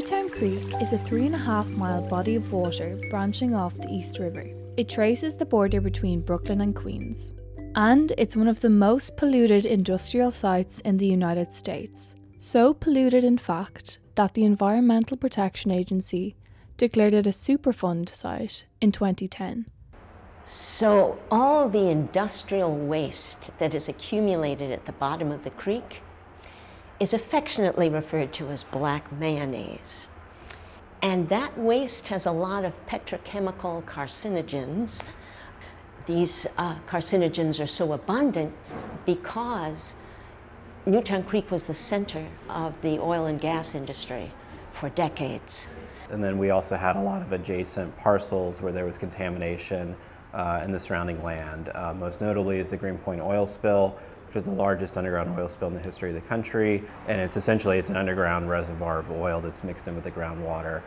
Newtown Creek is a 3.5-mile body of water branching off the East River. It traces the border between Brooklyn and Queens. And it's one of the most polluted industrial sites in the United States. So polluted, in fact, that the Environmental Protection Agency declared it a Superfund site in 2010. So all the industrial waste that is accumulated at the bottom of the creek is affectionately referred to as black mayonnaise. And that waste has a lot of petrochemical carcinogens. These carcinogens are so abundant because Newtown Creek was the center of the oil and gas industry for decades. And then we also had a lot of adjacent parcels where there was contamination in the surrounding land. Most notably is the Greenpoint Oil Spill, which is the largest underground oil spill in the history of the country. And it's an underground reservoir of oil that's mixed in with the groundwater.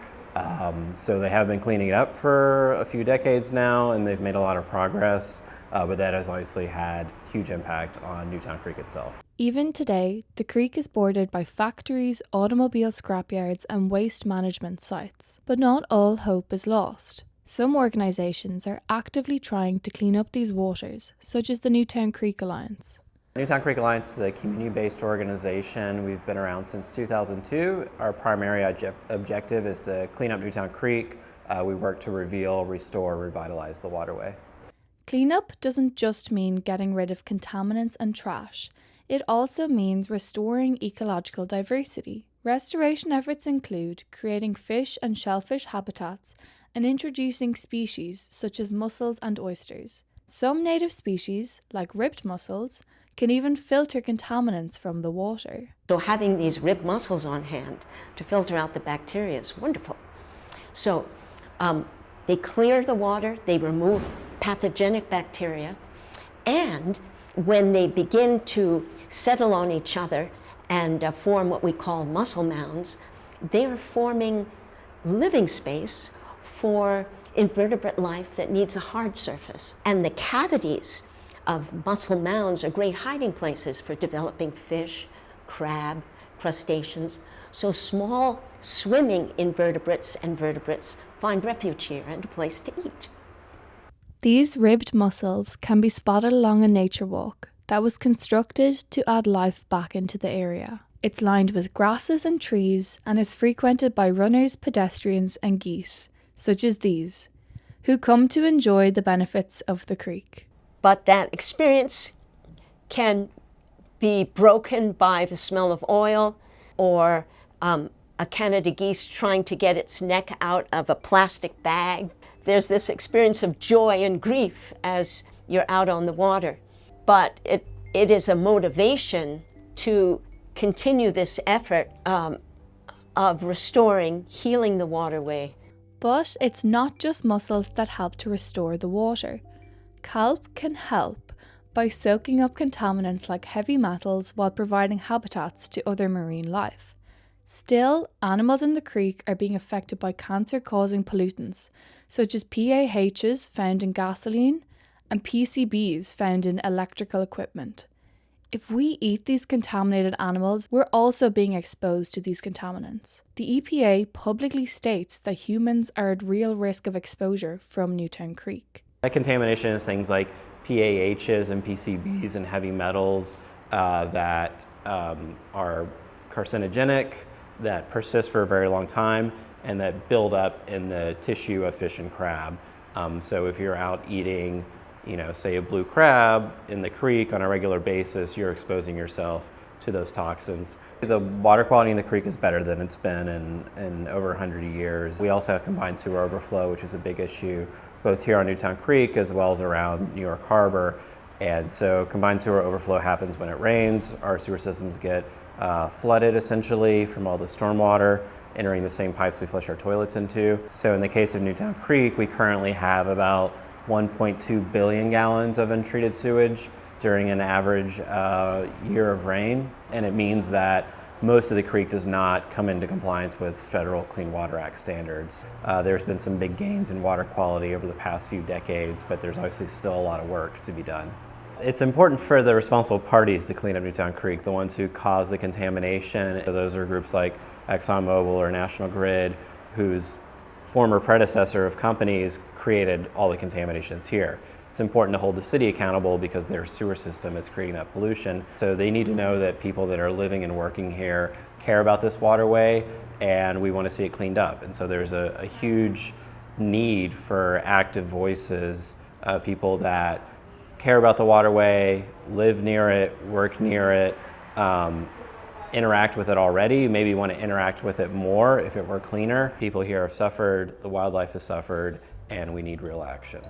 So they have been cleaning it up for a few decades now, and they've made a lot of progress, but that has obviously had huge impact on Newtown Creek itself. Even today, the creek is bordered by factories, automobile scrapyards, and waste management sites. But not all hope is lost. Some organisations are actively trying to clean up these waters, such as the Newtown Creek Alliance. Newtown Creek Alliance is a community-based organization. We've been around since 2002. Our primary objective is to clean up Newtown Creek. We work to reveal, restore, revitalize the waterway. Cleanup doesn't just mean getting rid of contaminants and trash. It also means restoring ecological diversity. Restoration efforts include creating fish and shellfish habitats and introducing species such as mussels and oysters. Some native species, like ribbed mussels, can even filter contaminants from the water. So having these ribbed mussels on hand to filter out the bacteria is wonderful. So they clear the water, they remove pathogenic bacteria, and when they begin to settle on each other and form what we call mussel mounds, they are forming living space for invertebrate life that needs a hard surface. And the cavities of mussel mounds are great hiding places for developing fish, crab, crustaceans. So small swimming invertebrates and vertebrates find refuge here and a place to eat. These ribbed mussels can be spotted along a nature walk that was constructed to add life back into the area. It's lined with grasses and trees and is frequented by runners, pedestrians, and geese, such as these, who come to enjoy the benefits of the creek. But that experience can be broken by the smell of oil or a Canada geese trying to get its neck out of a plastic bag. There's this experience of joy and grief as you're out on the water. But it is a motivation to continue this effort of restoring, healing the waterway. But it's not just mussels that help to restore the water. Kelp can help by soaking up contaminants like heavy metals while providing habitats to other marine life. Still, animals in the creek are being affected by cancer-causing pollutants, such as PAHs found in gasoline and PCBs found in electrical equipment. If we eat these contaminated animals, we're also being exposed to these contaminants. The EPA publicly states that humans are at real risk of exposure from Newtown Creek. That contamination is things like PAHs and PCBs and heavy metals that are carcinogenic, that persist for a very long time, and that build up in the tissue of fish and crab. So if you're out eating, say a blue crab in the creek on a regular basis, you're exposing yourself to those toxins. The water quality in the creek is better than it's been in over 100 years. We also have combined sewer overflow, which is a big issue, both here on Newtown Creek as well as around New York Harbor. And so combined sewer overflow happens when it rains. Our sewer systems get flooded essentially from all the stormwater entering the same pipes we flush our toilets into. So in the case of Newtown Creek, we currently have about 1.2 billion gallons of untreated sewage during an average year of rain. And it means that most of the creek does not come into compliance with federal Clean Water Act standards. There's been some big gains in water quality over the past few decades, but there's obviously still a lot of work to be done. It's important for the responsible parties to clean up Newtown Creek, the ones who cause the contamination. So those are groups like ExxonMobil or National Grid, whose former predecessor of companies created all the contaminations here. It's important to hold the city accountable because their sewer system is creating that pollution. So they need to know that people that are living and working here care about this waterway, and we want to see it cleaned up. And so there's a huge need for active voices, people that care about the waterway, live near it, work near it, interact with it already, maybe want to interact with it more if it were cleaner. People here have suffered, the wildlife has suffered, and we need real action.